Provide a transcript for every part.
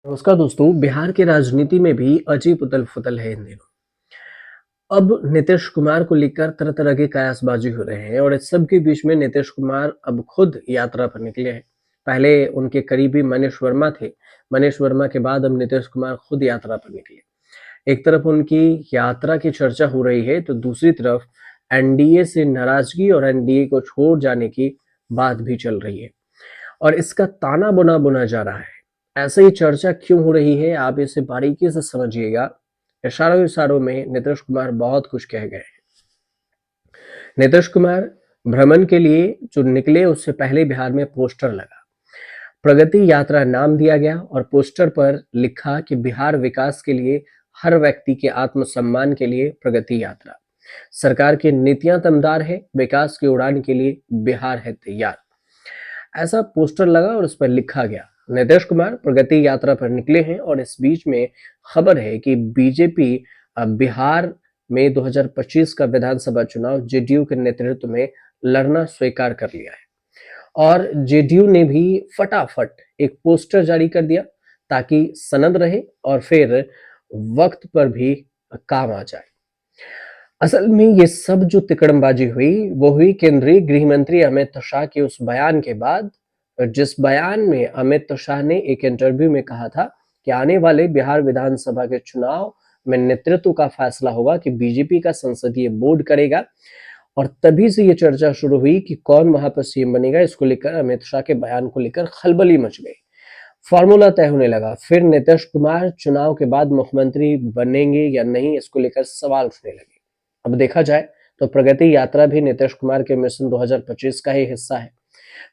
नमस्कार दोस्तों, बिहार की राजनीति में भी अजीब उथल-पुथल है इन दिनों। अब नीतीश कुमार को लेकर तरह-तरह की कयासबाजी हो रहे हैं और इस सब के बीच में नीतीश कुमार अब खुद यात्रा पर निकले हैं। पहले उनके करीबी मनीष वर्मा थे। मनीष वर्मा के बाद अब नीतीश कुमार खुद यात्रा पर निकले। एक तरफ उनकी यात्रा की चर्चा हो रही है, तो दूसरी तरफ एनडीए से नाराजगी और एनडीए को छोड़ जाने की बात भी चल रही है। और इसका ताना बुना जा रहा है। ऐसे ही चर्चा क्यों हो रही है, आप इसे बारीकी से समझिएगा। इशारों-इशारों में नीतीश कुमार बहुत कुछ कह गए हैं। नीतीश कुमार भ्रमण के लिए जो निकले उससे पहले बिहार में पोस्टर लगा। प्रगति यात्रा नाम दिया गया और पोस्टर पर लिखा कि बिहार विकास के लिए, हर व्यक्ति के आत्मसम्मान के लिए प्रगति यात्रा। सरकार की नीतियां दमदार है, विकास की उड़ान के लिए बिहार है तैयार। ऐसा पोस्टर लगा और उस पर लिखा गया। नीतीश कुमार प्रगति यात्रा पर निकले हैं और इस बीच में खबर है कि बीजेपी बिहार में 2025 का विधानसभा चुनाव जेडीयू के नेतृत्व में लड़ना स्वीकार कर लिया है और जेडीयू ने भी फटाफट एक पोस्टर जारी कर दिया ताकि सनद रहे और फिर वक्त पर भी काम आ जाए। असल में ये सब जो तिकड़मबाजी हुई, वो हुई केंद्रीय गृह मंत्री अमित शाह के उस बयान के बाद, जिस बयान में अमित शाह ने एक इंटरव्यू में कहा था कि आने वाले बिहार विधानसभा के चुनाव में नेतृत्व का फैसला होगा कि बीजेपी का संसदीय बोर्ड करेगा। और तभी से ये चर्चा शुरू हुई कि कौन वहां पर सीएम बनेगा। इसको लेकर अमित शाह के बयान को लेकर खलबली मच गई। फॉर्मूला तय होने लगा। फिर नीतीश कुमार चुनाव के बाद मुख्यमंत्री बनेंगे या नहीं, इसको लेकर सवाल उठने लगे। अब देखा जाए तो प्रगति यात्रा भी नीतीश कुमार के मिशन 2025 का ही हिस्सा है।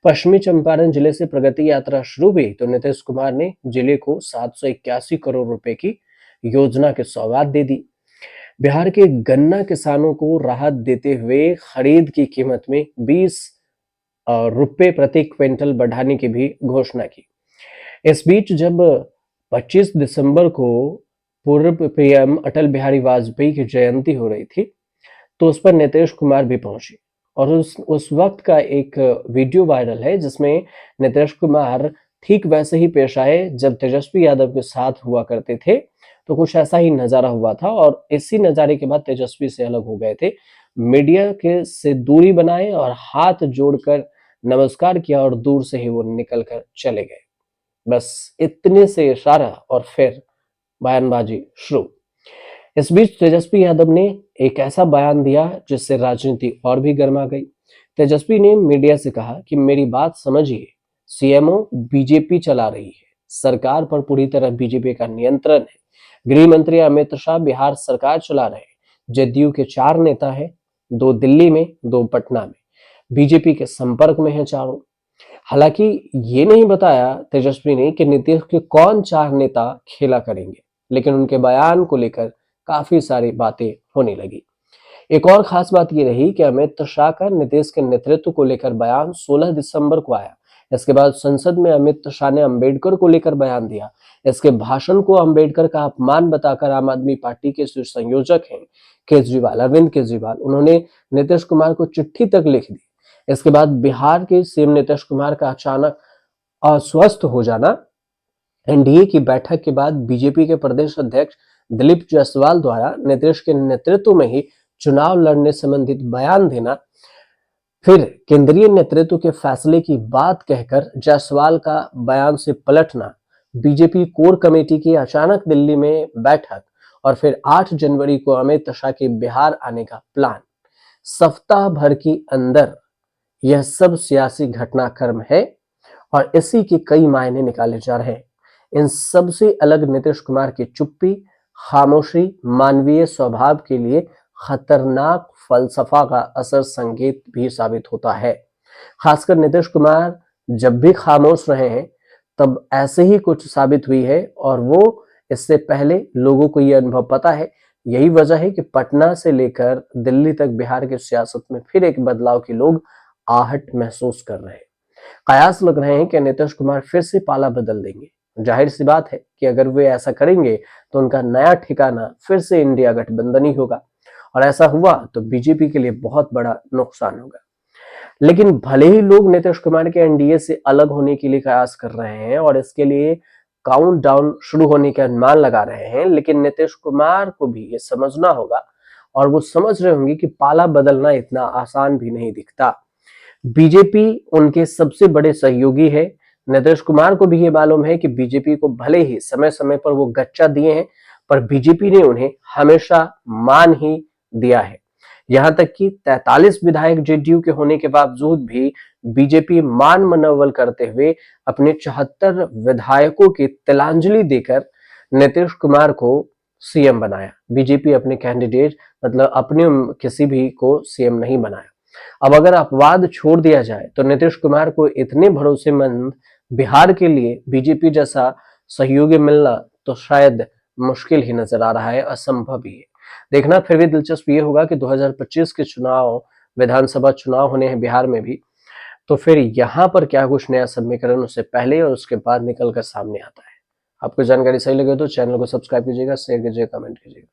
पश्चिमी चंपारण जिले से प्रगति यात्रा शुरू हुई तो नीतीश कुमार ने जिले को 781 करोड़ रुपए की योजना की सौगात दे दी। बिहार के गन्ना किसानों को राहत देते हुए खरीद की कीमत में 20 रुपए प्रति क्विंटल बढ़ाने की भी घोषणा की। इस बीच जब 25 दिसंबर को पूर्व पीएम अटल बिहारी वाजपेयी की जयंती हो रही थी, तो उस पर नीतीश कुमार भी पहुंचे और उस वक्त का एक वीडियो वायरल है जिसमें नीतीश कुमार ठीक वैसे ही पेश आए जब तेजस्वी यादव के साथ हुआ करते थे। तो कुछ ऐसा ही नजारा हुआ था और इसी नजारे के बाद तेजस्वी से अलग हो गए थे। मीडिया के से दूरी बनाए और हाथ जोड़कर नमस्कार किया और दूर से ही वो निकल कर चले गए। बस इतने से इशारा और फिर बयानबाजी शुरू। इस बीच तेजस्वी यादव ने एक ऐसा बयान दिया जिससे राजनीति और भी गर्मा गई। तेजस्वी ने मीडिया से कहा कि मेरी बात समझिए, सीएमओ बीजेपी चला रही है, सरकार पर पूरी तरह बीजेपी का नियंत्रण है। गृह मंत्री अमित शाह बिहार सरकार चला रहे हैं। जदयू के 4 नेता हैं, 2 दिल्ली में, 2 पटना में। बीजेपी के संपर्क में हैं चारों। हालांकि ये नहीं बताया तेजस्वी ने कि नीतीश के कौन 4 नेता खेला करेंगे, लेकिन उनके बयान को लेकर काफी सारी बातें होने लगी। एक और खास बात ये रही कि अमित शाह का नीतीश के नेतृत्व को लेकर बयान 16 दिसंबर को आया। इसके बाद संसद में अमित शाह ने अंबेडकर को लेकर बयान दिया। इसके भाषण को अंबेडकर का अपमान बताकर आम आदमी पार्टी के जो संयोजक हैं केजरीवाल, अरविंद केजरीवाल, उन्होंने नीतीश कुमार को चिट्ठी तक लिख दी। इसके बाद बिहार के सीएम नीतीश कुमार का अचानक अस्वस्थ हो जाना, एनडीए की बैठक के बाद बीजेपी के प्रदेश अध्यक्ष दिलीप जायसवाल द्वारा नीतीश के नेतृत्व में ही चुनाव लड़ने संबंधित बयान देना, फिर केंद्रीय नेतृत्व के फैसले की बात कहकर जायसवाल का बयान से पलटना, बीजेपी कोर कमेटी की अचानक दिल्ली में बैठक और फिर 8 जनवरी को अमित शाह के बिहार आने का प्लान, सप्ताह भर के अंदर यह सब सियासी घटनाक्रम है और इसी के कई मायने निकाले जा रहे हैं। इन सबसे अलग नीतीश कुमार की चुप्पी, खामोशी मानवीय स्वभाव के लिए खतरनाक फलसफा का असर संकेत भी साबित होता है। खासकर नीतीश कुमार जब भी खामोश रहे हैं तब ऐसे ही कुछ साबित हुई है और वो इससे पहले लोगों को ये अनुभव पता है। यही वजह है कि पटना से लेकर दिल्ली तक बिहार की सियासत में फिर एक बदलाव की लोग आहट महसूस कर रहे हैं। कयास लग रहे हैं कि नीतीश कुमार फिर से पाला बदल देंगे। जाहिर सी बात है कि अगर वे ऐसा करेंगे तो उनका नया ठिकाना फिर से इंडिया गठबंधन ही होगा और ऐसा हुआ तो बीजेपी के लिए बहुत बड़ा नुकसान होगा। लेकिन भले ही लोग नीतीश कुमार के एनडीए से अलग होने के लिए कयास कर रहे हैं और इसके लिए काउंटडाउन शुरू होने के अनुमान लगा रहे हैं, लेकिन नीतीश कुमार को भी ये समझना होगा और वो समझ रहे होंगे कि पाला बदलना इतना आसान भी नहीं दिखता। बीजेपी उनके सबसे बड़े सहयोगी है। नीतीश कुमार को भी ये मालूम है कि बीजेपी को भले ही समय समय पर वो गच्चा दिए हैं, पर बीजेपी ने उन्हें हमेशा मान ही दिया है। यहां तक कि 43 विधायक जेडीयू के होने के बावजूद भी बीजेपी मान मनोबल करते हुए अपने 74 विधायकों की तिलांजलि देकर नीतीश कुमार को सीएम बनाया। बीजेपी अपने कैंडिडेट मतलब अपने किसी भी को सीएम नहीं बनाया। अब अगर अपवाद छोड़ दिया जाए तो नीतीश कुमार को इतने भरोसेमंद बिहार के लिए बीजेपी जैसा सहयोगी मिलना तो शायद मुश्किल ही नजर आ रहा है, असंभव ही है। देखना फिर भी दिलचस्प ये होगा कि 2025 के चुनाव, विधानसभा चुनाव होने हैं बिहार में भी, तो फिर यहाँ पर क्या कुछ नया समीकरण उससे पहले और उसके बाद निकल कर सामने आता है। आपको जानकारी सही लगे तो चैनल को सब्सक्राइब कीजिएगा, शेयर कीजिएगा, कमेंट कीजिएगा।